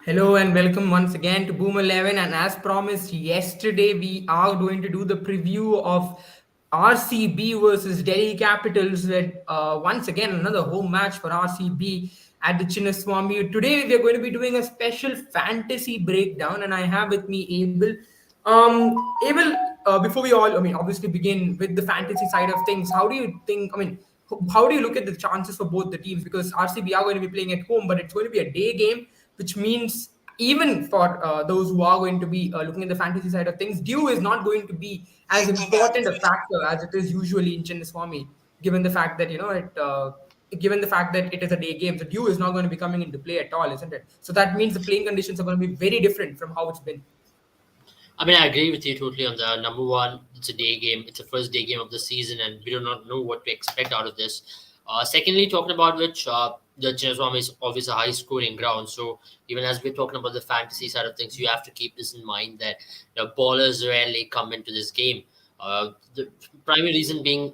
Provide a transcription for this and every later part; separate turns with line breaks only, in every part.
Hello and welcome once again to Boom 11. And as promised yesterday, we are going to do the preview of RCB versus Delhi Capitals. Once again, another home match for RCB at the Chinnaswamy. Today, we're going to be doing a special fantasy breakdown, and I have with me Abel. Abel, before we all, obviously begin with the fantasy side of things, how do you think, how do you look at the chances for both the teams? Because RCB are going to be playing at home, but it's going to be a day game, which means even for those who are going to be looking at the fantasy side of things, dew is not going to be as important a factor as it is usually in Chinnaswamy, given the fact that given the fact that it is a day game, so dew is not going to be coming into play at all, isn't it? So that means the playing conditions are going to be very different from how it's been.
I mean, I agree with you totally on the number one. It's a day game. It's the first day game of the season, and we do not know what to expect out of this. Secondly, talking about which, the Chinnaswamy is always a high scoring ground. So even as we're talking about the fantasy side of things, you have to keep this in mind that ballers rarely come into this game. The primary reason being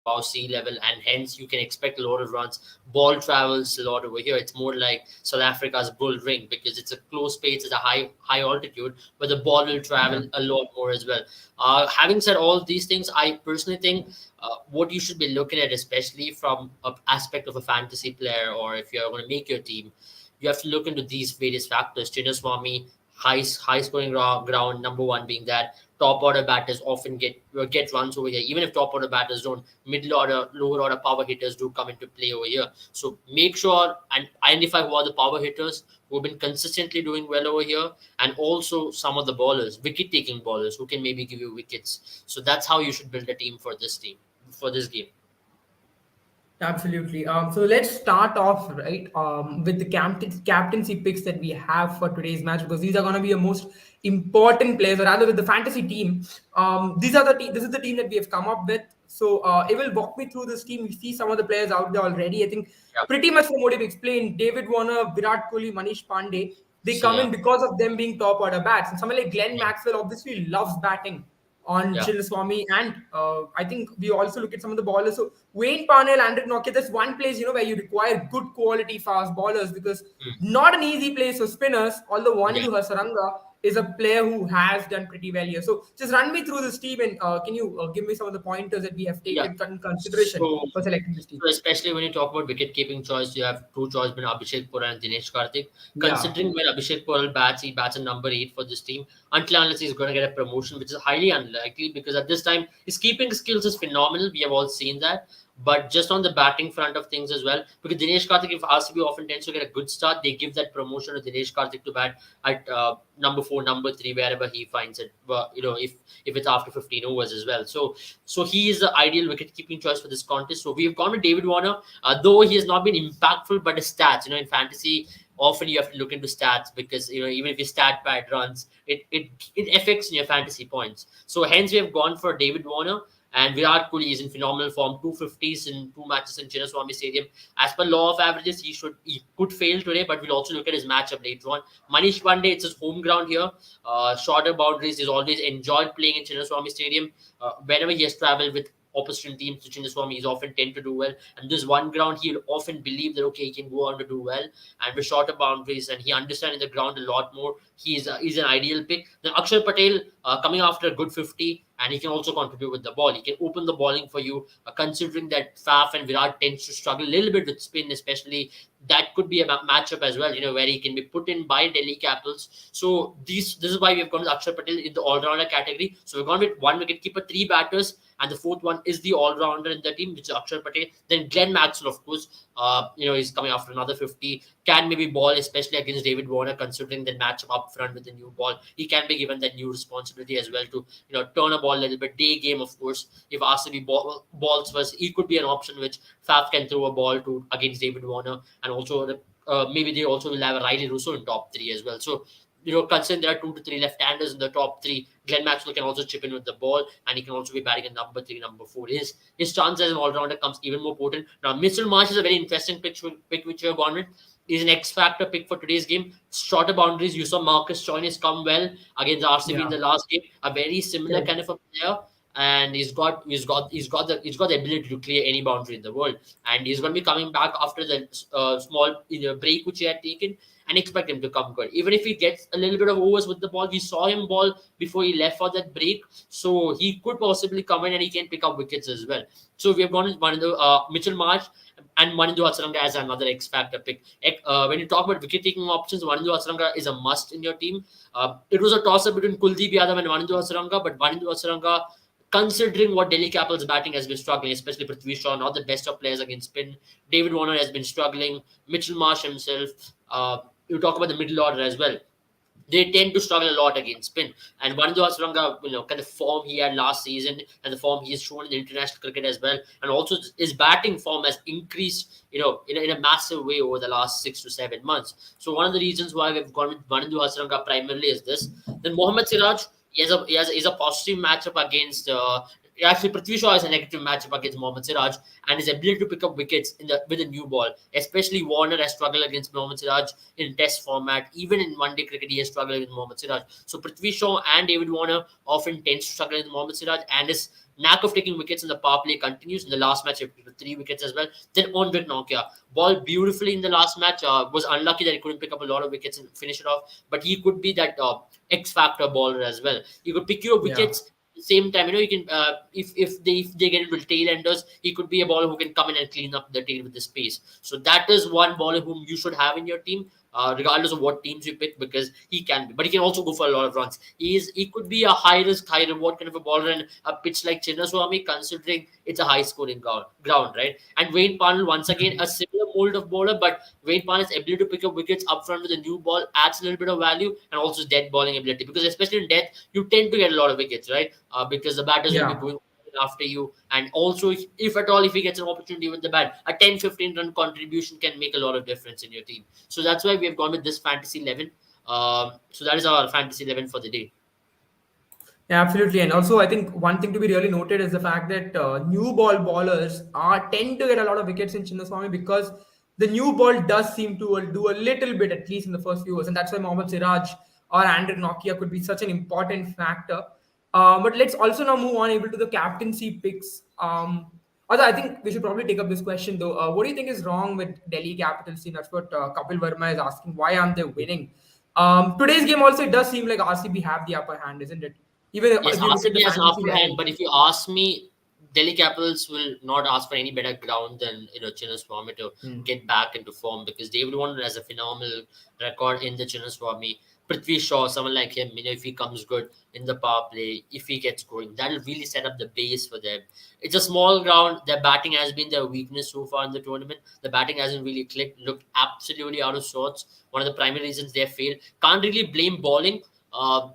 above sea level, and hence you can expect a lot of runs. Ball travels a lot over here. It's more like South Africa's bull ring because it's a close space, it's a high altitude, but the ball will
Yeah.
travel a lot more as well. Having said all of these things, I personally think what you should be looking at, especially from an aspect of a fantasy player, or if you're going to make your team, you have to look into these various factors. Chinnaswamy, high scoring ground. Number one being that top order batters often get runs over here. Even if top order batters don't, middle order, lower order power hitters do come into play over here. So make sure and identify who are the power hitters who have been consistently doing well over here, and also some of the ballers, wicket taking ballers who can maybe give you wickets. So that's how you should build a team for this for this game.
Absolutely. So let's start off right with the captaincy picks that we have for today's match, because these are going to be the most important players, or rather with the fantasy team. This is the team that we have come up with. So it will walk me through this team. We see some of the players out there already. I think
Yeah.
pretty much from what you've explained, David Warner, Virat Kohli, Manish Pandey, they
So
come
yeah,
in because of them being top order bats. And someone like Glenn
yeah,
Maxwell obviously loves batting on
yeah.
Chinnaswamy, and I think we also look at some of the ballers. So Wayne Parnell, Andrik Nokia, that's one place where you require good quality fast ballers, because
Mm,
not an easy place for spinners. Although
yeah.
Wanju Hasaranga is a player who has done pretty well here. So just run me through this team, and can you give me some of the pointers that we have
Yeah.
taken in consideration
So,
for selecting this team?
so especially when you talk about wicket keeping choice, you have two choice between Abhishek Pura and Dinesh Karthik.
Yeah.
Considering when Abhishek Pura bats, he bats in number 8 for this team until unless he's going to get a promotion, which is highly unlikely because at this time his keeping skills is phenomenal. We have all seen that. But just on the batting front of things as well, because Dinesh Karthik, if RCB often tends to get a good start, they give that promotion to Dinesh Karthik to bat at number 4, number 3, wherever he finds it. If it's after 15 overs as well. So he is the ideal wicket keeping choice for this contest. So we've gone with David Warner, though he has not been impactful, but the stats, in fantasy, often you have to look into stats because even if you stat pad runs, it affects in your fantasy points. So hence we have gone for David Warner. And Virat Kohli is in phenomenal form, 250s in 2 matches in Chinnaswamy Stadium. As per law of averages, he could fail today, but we'll also look at his matchup later on. Manish Pandey, it's his home ground here. Shorter boundaries. He's always enjoyed playing in Chinnaswamy Stadium. Whenever he has traveled with opposition teams to Chinnaswamy, he's often tend to do well. And this one ground, he'll often believe that okay, he can go on to do well. And with shorter boundaries, and he understands the ground a lot more. He's an ideal pick. Then Akshar Patel coming after a good 50, and he can also contribute with the ball. He can open the balling for you, considering that Faf and Virat tends to struggle a little bit with spin, especially. That could be a matchup as well, where he can be put in by Delhi Capitals. So this is why we've gone with Akshar Patel in the all-rounder category. So we've gone with one wicket keeper, 3 batters, and the fourth one is the all-rounder in the team, which is Akshar Patel. Then Glenn Maxwell, of course, he's coming after another 50. Can maybe ball, especially against David Warner, considering the matchup up front with the new ball. He can be given that new responsibility as well to turn a ball a little bit. Day game, of course. If RCB balls first, he could be an option which Faf can throw a ball to against David Warner, and also maybe they also will have a Riley Russo in top 3 as well. So considering there are 2 to 3 left-handers in the top 3, Glenn Maxwell can also chip in with the ball, and he can also be batting at number 3, number 4. His chance as an all-rounder comes even more potent. Now, Mitchell Marsh is a very interesting pick which you have gone with. He's an X-factor pick for today's game. Shorter boundaries. You saw Marcus Stoinis come well against RCB in
Yeah.
the last game. A very similar
Correct.
kind of a player. and he's got the ability to clear any boundary in the world, and he's going to be coming back after the small break which he had taken, and expect him to come good. Even if he gets a little bit of overs with the ball, we saw him ball before he left for that break, so he could possibly come in and he can pick up wickets as well. So we have gone with one of the Mitchell Marsh and Manindu Hasaranga as another X factor pick. When you talk about wicket taking options, Manindu Hasaranga is a must in your team. It was a toss up between Kuldeep Yadav and Manindu Hasaranga, but Manindu Hasaranga, considering what Delhi Capital's batting has been struggling, especially Prithvi Shaw, not the best of players against spin. David Warner has been struggling. Mitchell Marsh himself. You talk about the middle order as well. They tend to struggle a lot against spin. And Vanindu Hasaranga, kind of form he had last season and the form he has shown in the international cricket as well, and also his batting form has increased, in a massive way over the last 6 to 7 months. So one of the reasons why we've gone with Vanindu Hasaranga primarily is this. Then Mohammad Siraj, he has a positive matchup against. Actually, Prithvi Shaw has a negative matchup against Mohammad Siraj, and his ability to pick up wickets with a new ball. Especially Warner has struggled against Mohammad Siraj in Test format. Even in one-day cricket, he has struggled with Mohammad Siraj. So Prithvi Shaw and David Warner often tends to struggle with Mohammad Siraj, and his knack of taking wickets in the power play continues. In the last match, he picked up 3 wickets as well. Then Onvik Nokia ball beautifully in the last match. Was unlucky that he couldn't pick up a lot of wickets and finish it off, but he could be that X factor bowler as well. He could pick your
Yeah.
wickets same time. You can if they get into tail enders, he could be a bowler who can come in and clean up the tail with the space. So that is one bowler whom you should have in your team, regardless of what teams you pick, because he can be, but he can also go for a lot of runs. He could be a high risk, high reward kind of a bowler in a pitch like Chinnaswamy, considering it's a high scoring ground, right? And Wayne Parnell, once again, a similar mold of bowler, but Wayne Parnell's ability to pick up wickets up front with a new ball adds a little bit of value, and also dead bowling ability, because especially in death, you tend to get a lot of wickets, right? Because the batters will be
Yeah.
going after you, and also if at all, if he gets an opportunity with the bat, a 10-15 run contribution can make a lot of difference in your team. So that's why we have gone with this fantasy 11. So that is our fantasy 11 for the day.
Yeah, absolutely. And also, I think one thing to be really noted is the fact that new ball bowlers are tend to get a lot of wickets in Chinnaswamy because the new ball does seem to do a little bit, at least in the first few overs. And that's why Mohammad Siraj or Andrew Nokia could be such an important factor. But let's also now move on able to the captaincy picks. Although I think we should probably take up this question though. What do you think is wrong with Delhi Capitals team? That's what Kapil Verma is asking. Why aren't they winning? Today's game also, it does seem like RCB have the upper hand, isn't it? Even
Yes,
if you look at the
RCB has an
fantasy
upper hand,
level.
but if you ask me, Delhi Capitals will not ask for any better ground than Chinnaswamy to
Hmm.
get back into form, because David Warner has a phenomenal record in the Chinnaswamy. Prithvi Shaw, someone like him, if he comes good in the power play, if he gets going, that'll really set up the base for them. It's a small ground. Their batting has been their weakness so far in the tournament. The batting hasn't really clicked, looked absolutely out of sorts. One of the primary reasons they failed. Can't really blame bowling.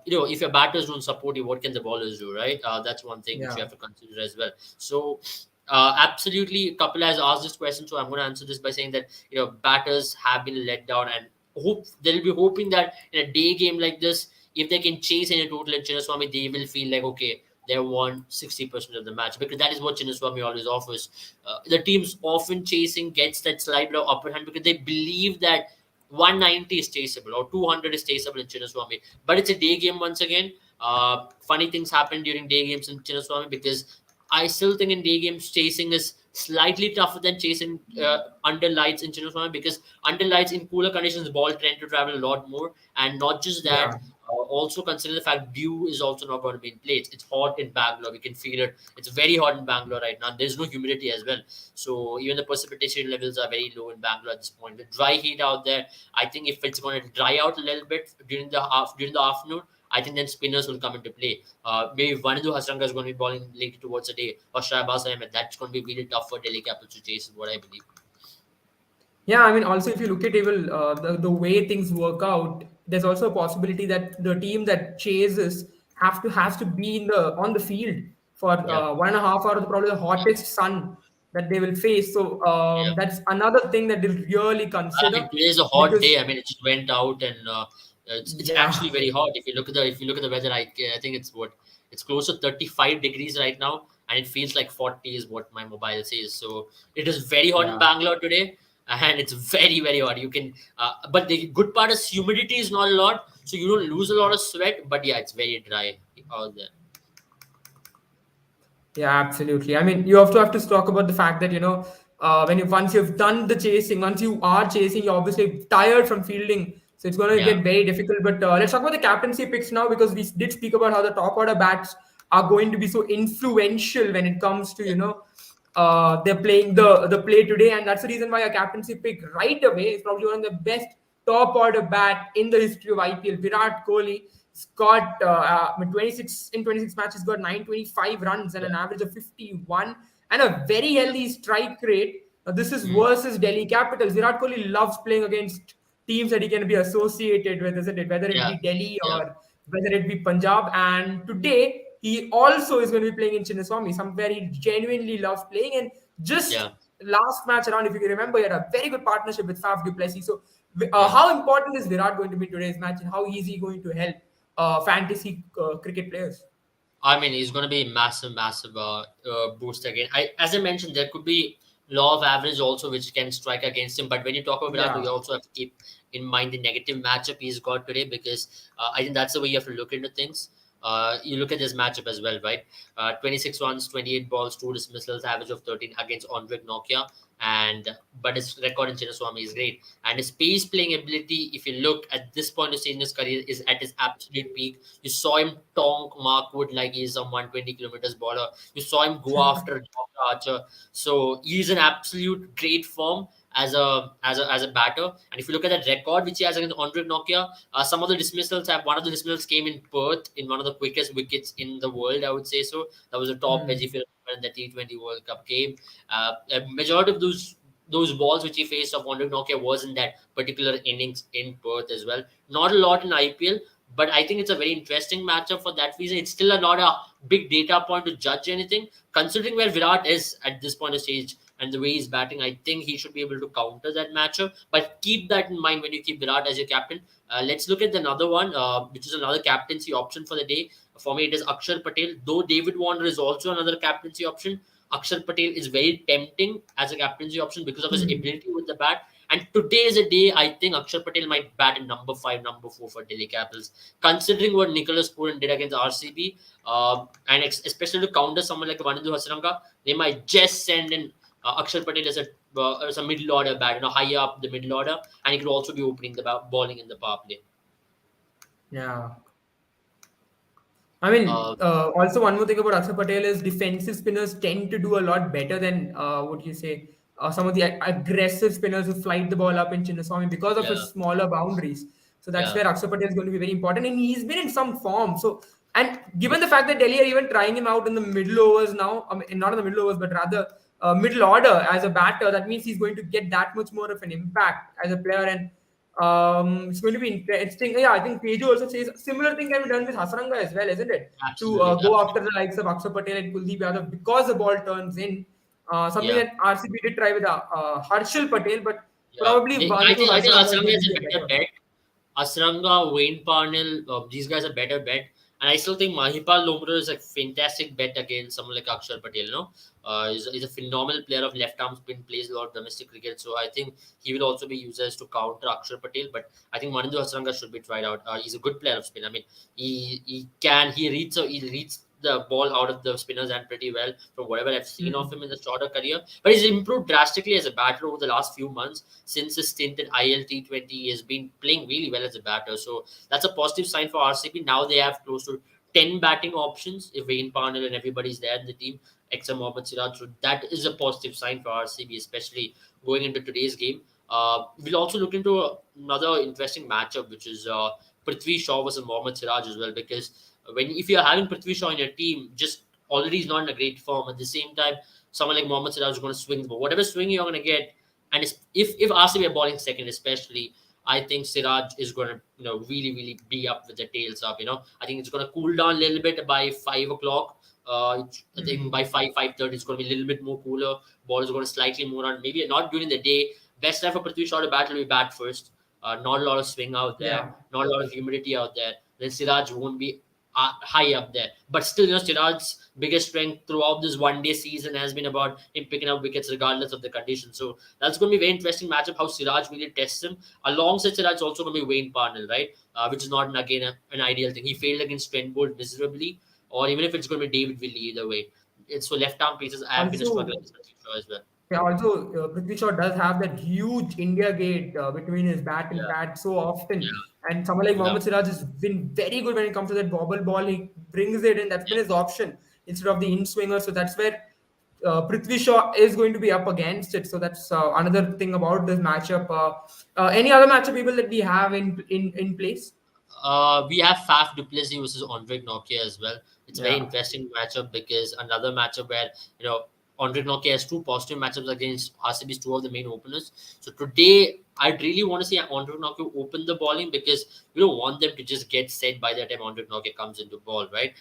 If your batters don't support you, what can the bowlers do, right? That's one thing which you
Yeah.
have to consider as well. So, absolutely, Kapil has asked this question, so I'm going to answer this by saying that batters have been let down, and hope they'll be hoping that in a day game like this, if they can chase any total in Chinnaswamy, they will feel like okay, they won 60% of the match, because that is what Chinnaswamy always offers. The teams often chasing gets that slight bit of upper hand because they believe that 190 is chaseable or 200 is chaseable in Chinnaswamy. But it's a day game once again. Funny things happen during day games in Chinnaswamy, because I still think in day games chasing is slightly tougher than chasing under lights in Chinnaswamy, because under lights in cooler conditions, the ball tend to travel a lot more. And not just that,
Yeah.
also consider the fact dew is also not going to be in place. It's hot in Bangalore. We can feel it. It's very hot in Bangalore right now. There's no humidity as well. So even the precipitation levels are very low in Bangalore at this point. The dry heat out there, I think if it's going to dry out a little bit during the afternoon, I think then spinners will come into play. Maybe Vanindu Hasranga is going to be bowling later towards the day, or Shahbaz Ahmed. That's going to be really tough for Delhi Capitals to chase, is what I believe.
Yeah, I mean, also if you look at even the way things work out, there's also a possibility that the team that chases has to be in the on the field for
Yeah,
1.5 hours of probably the hottest sun that they will face. So
yeah.
that's another thing that they'll really
I mean,
consider
today is a hot
because
day. I mean, it just went out, and it's
yeah,
actually very hot. If you look at the weather, I think it's close to 35 degrees right now, and it feels like 40 is what my mobile says. So it is very hot in
yeah.
Bangalore today, and it's very very hot. But the good part is humidity is not a lot, so you don't lose a lot of sweat. But yeah, it's very dry out there.
Yeah, absolutely. I mean, you have to talk about the fact that when you once you've done the chasing, once you are chasing, you're obviously tired from fielding, so it's going to
Yeah,
get very difficult. But let's talk about the captaincy picks now, because we did speak about how the top order bats are going to be so influential when it comes to they're playing the play today, and that's the reason why a captaincy pick right away is probably one of the best top order bat in the history of IPL. Virat Kohli. He's got 26 matches, got 925 runs and
yeah,
an average of 51 and a very
yeah.
healthy strike rate. This is
Mm,
versus Delhi Capitals. Virat Kohli loves playing against teams that he can be associated with, isn't it? Whether it
yeah,
be Delhi
yeah,
or whether it be Punjab. And today he also is going to be playing in Chinnaswamy, somewhere he genuinely loves playing. And just
yeah,
last match around, if you can remember, he had a very good partnership with Faf du Plessis. So,
yeah.
how important is Virat going to be in today's match, and how is he going to help fantasy cricket players?
I mean, he's going to be massive, massive boost again. As I mentioned, there could be law of average also, which can strike against him. But when you talk about Virat,
Yeah.
you also have to keep in mind the negative matchup he's got today, because I think that's the way you have to look into things. You look at this matchup as well, right? 26 runs, 28 balls, 2 dismissals, average of 13 against Andre Nokia. And but his record in Chinnaswamy is great, and his pace playing ability, if you look at this point of stage in his career, is at his absolute peak. You saw him tonk Mark Wood like he's a 120 kilometers bowler. You saw him go after Josh Archer. So he's an absolute great form as a batter. And if you look at that record which he has against Andre Nokia, some of the dismissals have one of the dismissals came in Perth in one of the quickest wickets in the world. I would say so. That was a top edge
Hmm.
if you remember in the T20 World Cup game. A majority of those balls which he faced of Andre Nokia was in that particular innings in Perth as well. Not a lot in IPL, but I think it's a very interesting matchup for that reason. It's still not a big data point to judge anything. Considering where Virat is at this point of stage and the way he's batting, I think he should be able to counter that matchup. But keep that in mind when you keep Virat as your captain. Let's look at another one, which is another captaincy option for the day. For me, it is Akshar Patel. Though David Warner is also another captaincy option, Akshar Patel is very tempting as a captaincy option because of his
Hmm.
ability with the bat. And today is a day I think Akshar Patel might bat in number 5, number 4 for Delhi Capitals. Considering what Nicholas Pooran did against RCB, and especially to counter someone like Vanadu Hasaranga, they might just send in Akshar Patel as a middle order bat, higher up the middle order, and he could also be opening the bowling in the power play.
Yeah. I mean,
Uh,
also one more thing about Akshar Patel is defensive spinners tend to do a lot better than what you say some of the aggressive spinners who flight the ball up in Chinnaswamy because of
yeah,
his smaller boundaries. So that's
yeah,
where Akshar Patel is going to be very important, and he's been in some form. So, and given the fact that Delhi are even trying him out in the middle overs now, I mean, not in the middle overs, but rather middle order as a batter, that means he's going to get that much more of an impact as a player. And it's going to be interesting. Yeah, I think Teju also says similar thing can be done with Hasaranga as well, isn't it? To
absolutely,
go after
absolutely.
the likes of Akshar Patel and Kuldeep Yadav because the ball turns in. Something
Yeah.
that RCB did try with Harshal Patel, but
Yeah,
probably Vandu
I think
Hasaranga is
Asranga
going to
is
be
a
a
better
better.
bet. Asranga, Wayne Parnell, these guys are better bet. And I still think Mahipal Lomro is a fantastic bet against someone like Akshar Patel. He's a phenomenal player of left arm spin, plays a lot of domestic cricket. So I think he will also be used as to counter Akshar Patel. But I think Manindu Hasaranga should be tried out. He's a good player of spin. I mean, he reads the ball out of the spinner's hand pretty well from whatever I've seen of
Hmm.
him in the shorter career. But he's improved drastically as a batter over the last few months since his stint in ILT20. He has been playing really well as a batter. So that's a positive sign for RCB. Now they have close to 10 batting options if Wayne Parnell and everybody's there in the team, except Mohammad Siraj. So that is a positive sign for RCB, especially going into today's game. We'll also look into another interesting matchup, which is Prithvi Shaw versus Mohammad Siraj as well. Because if you're having Prithvi Shaw in your team, just already is not in a great form. At the same time, someone like Mohammad Siraj is going to swing the ball. Whatever swing you're going to get, and if RCB are bowling second, especially, I think Siraj is going to really be up with the tails up. I think it's going to cool down a little bit by 5 o'clock. I think by
Hmm.
5:30 it's going to be a little bit more cooler. Ball is going to slightly more on. Maybe not during the day. Best time for Prithvi Shaw to bat will be bat first. Not a lot of swing out there.
Yeah.
Not a lot of humidity out there. Then Siraj won't be high up there. But still, Siraj's biggest strength throughout this one-day season has been about him picking up wickets regardless of the conditions. So that's going to be a very interesting matchup how Siraj really tests him. Alongside Siraj, it's also going to be Wayne Parnell, right? Which is not, again, an ideal thing. He failed against Trent Bolt miserably, or even if it's going to be David Willey, either way. So left arm pieces have been a struggle
Also,
in this country as well.
yeah, also, Prithvi Shaw does have that huge India gate between his bat and
Yeah,
pad so often.
yeah,
And someone like
yeah.
Mohammad Siraj has been very good when it comes to that bobble ball. He brings it in. That's been his option instead of the in swinger. So that's where Prithvi Shaw is going to be up against it. So that's another thing about this matchup. Any other matchup people that we have in place?
We have Faf Duplessis versus Andre Nokia as well. It's a very
Yeah.
interesting matchup because another matchup where Andre Nokia has two positive matchups against RCB's two of the main openers. So today, I'd really want to see Andre Nokia open the bowling because we don't want them to just get set by the time Andre Nokia comes into ball, right?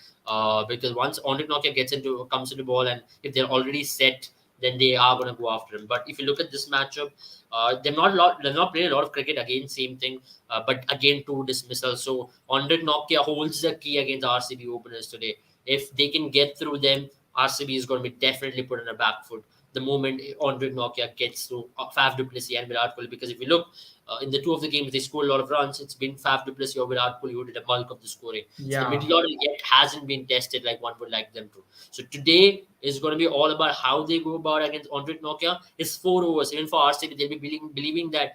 Because once Andre Nokia comes into ball and if they're already set, then they are going to go after him. But if you look at this matchup, they've not played a lot of cricket again. Same thing, but again two dismissals. So Andre Nokia holds the key against RCB openers today. If they can get through them, RCB is going to be definitely put on a back foot the moment Andre Nokia gets through Faf du Plessis and Virat Kohli. Because if you look in the two of the games, they scored a lot of runs. It's been Faf du Plessis or Virat Kohli who did a bulk of the scoring. So the
Yeah.
middle order yet hasn't been tested like one would like them to. So today is going to be all about how they go about against Andre Nokia. It's 4 overs. Even for RCB, they'll be believing that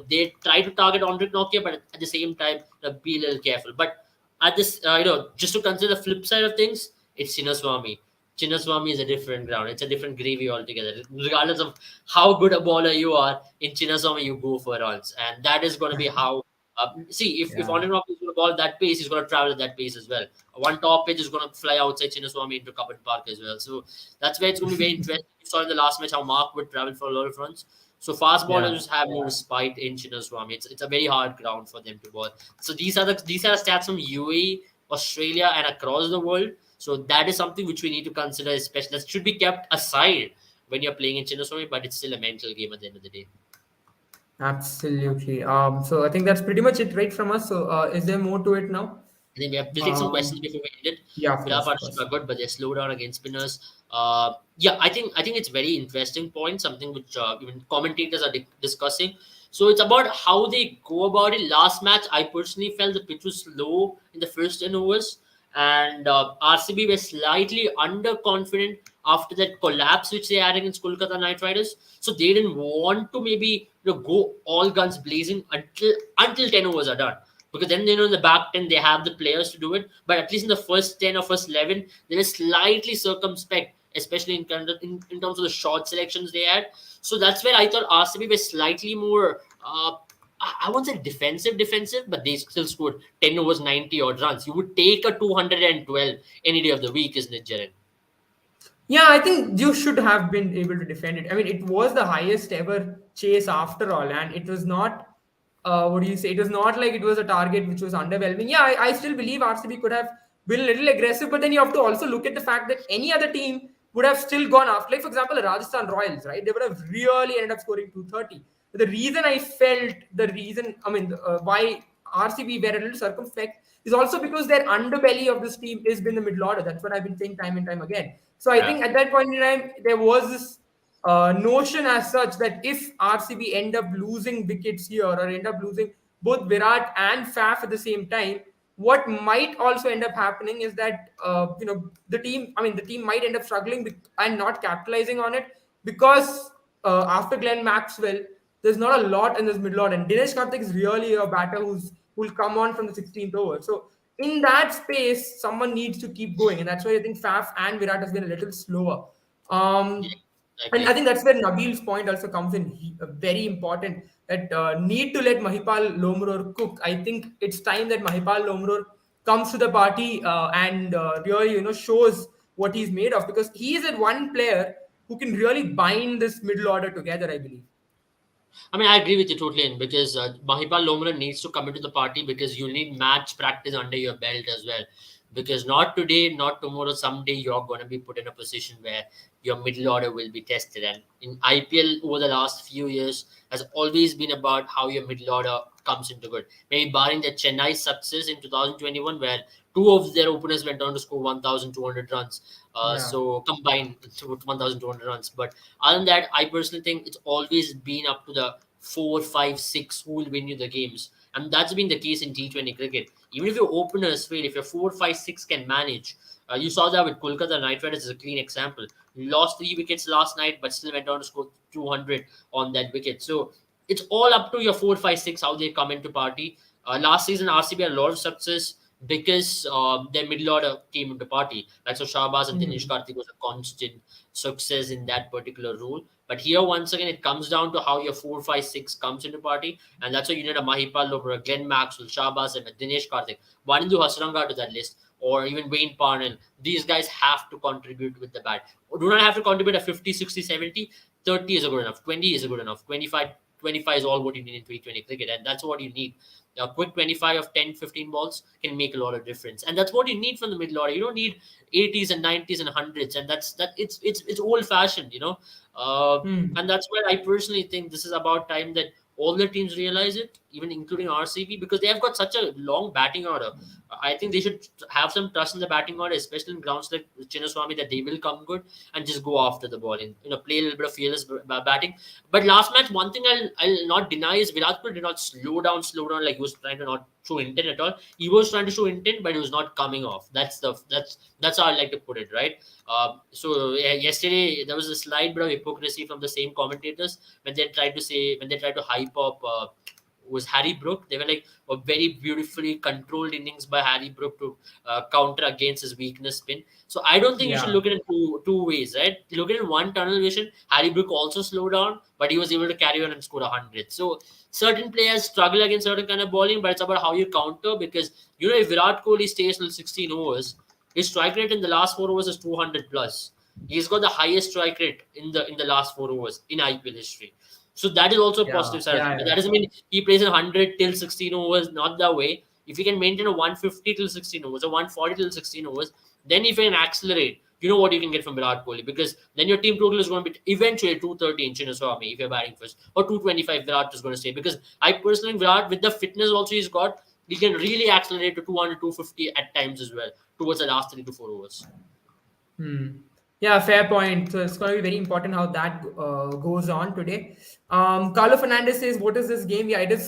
they try to target Andre Nokia, but at the same time, be a little careful. But at this, just to consider the flip side of things, it's Chinnaswamy. Chinnaswamy is a different ground. It's a different gravy altogether. Regardless of how good a bowler you are, in Chinnaswamy you go for runs, and that is going to be how. See, if
Yeah.
Andre Nokia is going to ball that pace, he's going to travel at that pace as well. One top pitch is going to fly outside Chinnaswamy into Cubbon Park as well. So that's where it's going to be very interesting. You saw in the last match how Mark would travel for a lot of runs. So fast
Yeah.
bowlers have no respite in Chinnaswamy. It's a very hard ground for them to bowl. So these are the stats from UAE, Australia, and across the world. So that is something which we need to consider, especially that should be kept aside when you're playing in Chinnaswamy, but it's still a mental game at the end of the day.
Absolutely. So I think that's pretty much it, right, from us. So is there more to it now?
I think we'll take some questions
Um,
before we end it.
yeah, of
Virat
course, of
partnership
course.
are good, but they slow down against spinners. Yeah, I think it's very interesting point, something which even commentators are discussing. So it's about how they go about it. Last match, I personally felt the pitch was slow in the first 10 overs, and RCB were slightly underconfident after that collapse which they had against Kolkata Knight Riders. So they didn't want to maybe go all guns blazing until 10 overs are done, because then in the back 10 they have the players to do it, but at least in the first 10 or first 11 they were slightly circumspect, especially in terms of the short selections they had. So that's where I thought RCB was slightly more I won't say defensive, but they still scored 10 overs 90 odd runs. You would take a 212 any day of the week, isn't it, Jaren?
Yeah, I think you should have been able to defend it. I mean, it was the highest ever chase after all, and it was not. What do you say? It was not like it was a target which was underwhelming. Yeah, I still believe RCB could have been a little aggressive, but then you have to also look at the fact that any other team would have still gone after. Like for example, the Rajasthan Royals, right? They would have really ended up scoring 230. But the reason I felt the reason, I mean, why RCB were a little circumspect is also because their underbelly of this team has been the middle order. That's what I've been saying time and time again. So I
Yeah.
think at that point in time, there was this notion as such that if RCB end up losing wickets here or end up losing both Virat and Faf at the same time, what might also end up happening is that the team might end up struggling and not capitalizing on it because after Glenn Maxwell, there's not a lot in this middle order, and Dinesh Karthik is really a batter who'll come on from the 16th over. So in that space, someone needs to keep going, and that's why I think Faf and Virat has been a little slower.
Yeah,
Um, and I
exactly.
think that's where Nabil's point also comes in. Very important that need to let Mahipal Lomror cook. I think it's time that Mahipal Lomror comes to the party and really shows what he's made of, because he is that one player who can really bind this middle order together, I believe.
I mean, I agree with you totally, in because Mahipal Lomra needs to come into the party because you need match practice under your belt as well. Because not today, not tomorrow, someday you're going to be put in a position where your middle order will be tested. And in IPL over the last few years has always been about how your middle order comes into good. Maybe barring the Chennai success in 2021, where two of their openers went on to score 1,200 runs.
Yeah.
So combined to 1,200 runs. But other than that, I personally think it's always been up to the 4, 5, 6 who will win you the games. And that's been the case in T20 cricket. Even if your openers fail, if your 4, 5, 6 can manage, you saw that with Kolkata Knight Riders as a clean example. Lost 3 wickets last night, but still went on to score 200 on that wicket. So it's all up to your 4, 5, 6 how they come into party. Last season, RCB had a lot of success because their middle order came into party. Like so, Shahbaz and Dinesh
Hmm.
Karthik was a constant success in that particular role. But here, once again, it comes down to how your 4, 5, 6 comes into party, and that's why you need a Mahipal Lobra, Glenn Maxwell, Shahbaz, and Dinesh Karthik. Wanindu Hasranga to that list, or even Wayne Parnell. These guys have to contribute with the bat. Do not have to contribute a 50, 60, 70. 30 is a good enough. 20 is a good enough. 25 is all what you need in T20 cricket, and that's what you need. A quick 25 of 10, 15 balls can make a lot of difference, and that's what you need from the middle order. You don't need 80s and 90s and hundreds, and it's old fashioned,
Hmm.
and that's where I personally think this is about time that all the teams realize it, even including RCB, because they have got such a long batting order. I think they should have some trust in the batting order, especially in grounds like Chinnaswamy, that they will come good and just go after the ball and play a little bit of fearless batting. But last match, one thing I'll not deny is Virat Kohli did not slow down like he was trying to not show intent at all. He was trying to show intent, but it was not coming off. That's how I like to put it, right? So yeah, yesterday there was a slight bit of hypocrisy from the same commentators when they tried to hype up. Was Harry Brook. They were like a very beautifully controlled innings by Harry Brook to counter against his weakness spin. So I don't think you should
Yeah.
look at it two ways, right? Look at it in one tunnel vision. Harry Brook also slowed down, but he was able to carry on and score 100. So certain players struggle against certain kind of bowling, but it's about how you counter because if Virat Kohli stays till 16 overs, his strike rate in the last 4 overs is 200 plus. He's got the highest strike rate in the last 4 overs in IPL history. So that is also a
Yeah.
positive side of it.
Yeah.
But
Yeah.
that doesn't mean he plays in 100 till 16 overs, not that way. If you can maintain a 150 till 16 overs or 140 till 16 overs, then if you can accelerate, you know what you can get from Virat Kohli because then your team total is going to be eventually 230 in Chinnaswamy if you're batting first or 225 Virat is going to stay because I personally think Virat with the fitness also he's got, he can really accelerate to 200, 250 at times as well towards the last 3 to 4 overs.
Hmm. Yeah, fair point. So it's going to be very important how that goes on today. Carlo Fernandez says, "What is this game?" Yeah, it is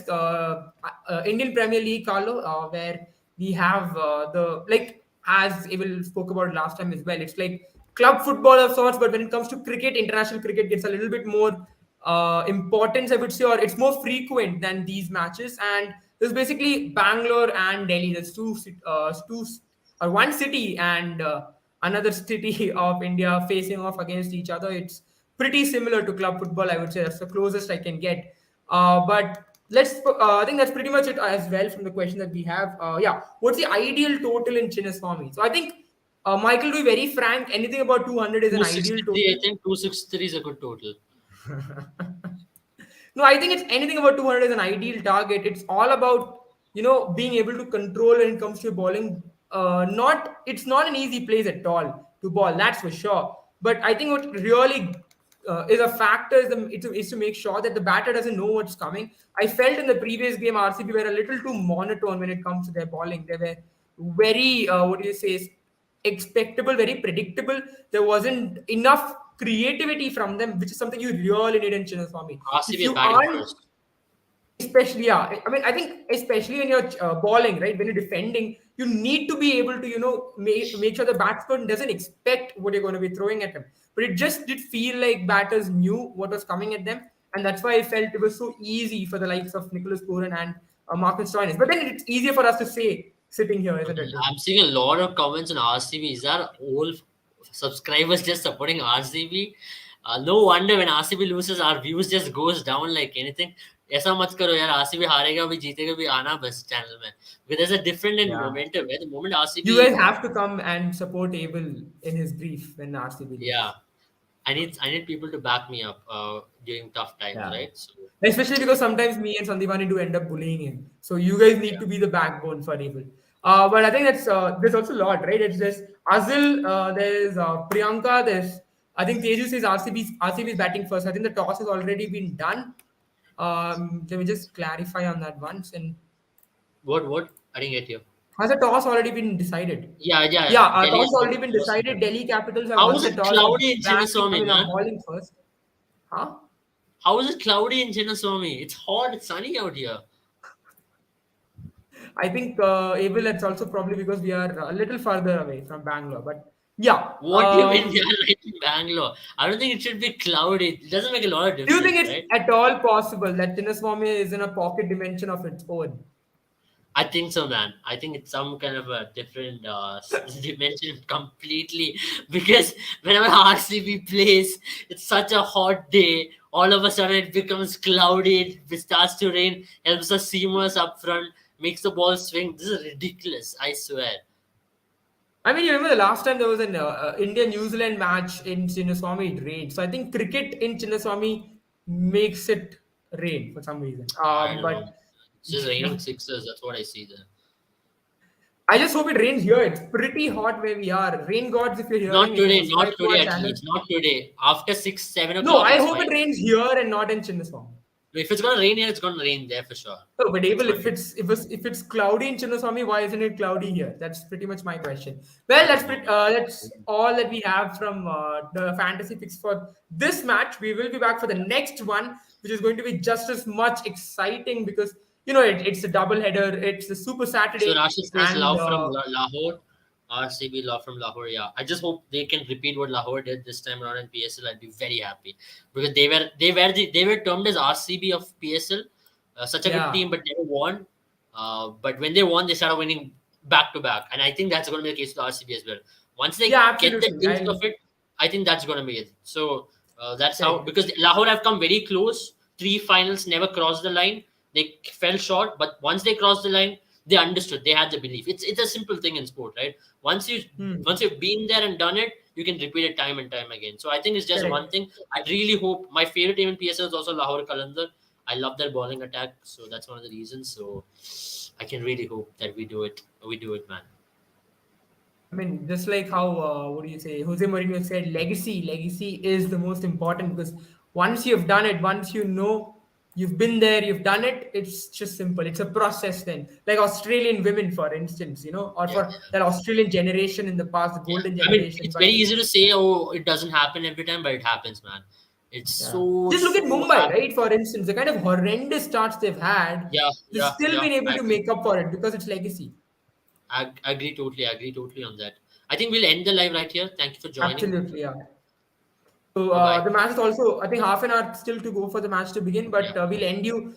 Indian Premier League, Carlo, where we have the like as Evil spoke about last time as well. It's like club football of sorts, but when it comes to cricket, international cricket gets a little bit more importance, I would say, or it's more frequent than these matches. And there's basically Bangalore and Delhi. There's or one city and another city of India facing off against each other. It's pretty similar to club football, I would say. That's the closest I can get. But I think that's pretty much it as well from the question that we have. Yeah, what's the ideal total in Chinnaswamy? So I think, Michael, to be very frank, anything about 200 is an ideal
263,
total.
I think 263 is a good total.
No, I think it's anything about 200 is an ideal target. It's all about being able to control when it comes to bowling. Not It's not an easy place at all to ball. That's for sure. But I think what really is a factor is to make sure that the batter doesn't know what's coming. I felt in the previous game RCB were a little too monotone when it comes to their bowling. They were very what do you say, expectable, very predictable. There wasn't enough creativity from them, which is something you really need in Chinnaswamy. If
RCB is
you
batting
aren't,
first.
especially, yeah, I mean, I think especially when you're bowling, right, when you're defending, you need to be able to, make sure the batsman doesn't expect what you're going to be throwing at him. But it just did feel like batters knew what was coming at them. And that's why I felt it was so easy for the likes of Nicholas Puran and Marcus Stoinis. But then it's easier for us to say sitting here, isn't it?
I'm seeing a lot of comments on RCB. Is that all subscribers just supporting RCB? No wonder when RCB loses, our views just goes down like anything. ऐसा मत करो यार RCB हारेगा भी जीतेगा भी आना बस चैनल में because there's a different in
Yeah.
momentum where the moment
You
RCB
guys have to come and support Abel in his grief when RCB
yeah
loses.
I need people to back me up during tough times
Yeah.
right so
Especially because sometimes me and Sandipani do end up bullying him. So you guys need to be the backbone for Abel. But I think there's also a lot, right? It's just Azil, there's Priyanka, there's I think Teju says RCB is batting first. I think the toss has already been done. Let me just clarify on that once. And
what I didn't get you
has the toss already been decided?
yeah
Yeah,
Delhi
toss
has won
already
the
been
toss.
decided. Delhi Capitals have
How
won
is
the
it
toss.
cloudy in
I
Chinnaswamy
mean, are
man
bowling first. Huh?
how is it cloudy in Chinnaswamy it's hot it's sunny out here
I think Abel, it's also probably because we are a little further away from Bangalore. But yeah,
What do you mean they are right in Bangalore? I don't think it should be cloudy. It doesn't make a lot of
do you think
difference,
it's
right?
at all possible that Chinnaswamy is in a pocket dimension of its own?
I think so, man. I think it's some kind of a different dimension completely because whenever RCB plays, it's such a hot day. All of a sudden, it becomes cloudy. It starts to rain. Helps the seamers up front. Makes the ball swing. This is ridiculous. I swear.
I mean, you remember the last time there was an India New Zealand match in Chinnaswamy, it rained. So I think cricket in Chinnaswamy makes it rain for some reason.
I don't know.
But
It's just
you
raining
know,
sixers. That's what I see there.
I just hope it rains here. It's pretty hot where we are. Rain gods, if you're
Not
hearing, if you
today. Not
subscribe to
today.
our
At
channel.
least not today. After 6, 7
No,
o'clock,
I
it's
hope
fine.
it rains here and not in Chinnaswamy.
If it's gonna rain here, it's gonna rain there for sure.
No, but
That's
Abel,
not.
if it's cloudy in Chinnaswamy, why isn't it cloudy here? That's pretty much my question. Well,
I don't know.
that's all that we have from the fantasy picks for this match. We will be back for the next one, which is going to be just as much exciting because it's a double header. It's a Super
So
Saturday,
Rashid says
and
love from Lahore. RCB love from Lahore. Yeah, I just hope they can repeat what Lahore did this time around in PSL. I'd be very happy because they were termed as RCB of PSL, such a good
yeah,
team, but never won. But when they won, they started winning back to back, and I think that's going to be the case with RCB as well. Once they
yeah,
get the
absolutely.
taste
I
of it, I think that's going to be it. So that's how,
correct.
because Lahore have come very close. Three finals, never crossed the line. They fell short, but once they crossed the line, they understood. They had the belief. It's a simple thing in sport, right? Once you
Hmm,
once you've been there and done it, you can repeat it time and time again. So I think it's just one
correct.
thing. I really hope my favorite team in PSL is also Lahore Qalandar. I love their bowling attack, so that's one of the reasons. So I can really hope that we do it. We do it, man.
I mean, just like how what do you say? Jose Mourinho said, legacy is the most important because once you've done it, once you know you've been there, you've done it. It's just simple. It's a process. Then, like Australian women, for instance, or
Yeah,
for that Australian generation in the past, the
yeah.
golden
I mean,
generation.
it's
But
very easy to say, oh, it doesn't happen every time, but it happens, man. It's
yeah,
so
just look at
so
Mumbai,
happy.
right? For instance, the kind of horrendous starts they've had,
Yeah,
they've
yeah,
still
yeah.
been able
I
to
agree.
make up for it because it's legacy.
I agree totally. I agree totally on that. I think we'll end the live right here. Thank you for joining.
Absolutely, yeah. So
Bye bye.
the match is also, I think, half an hour still to go for the match to begin,
Yeah.
but we'll end you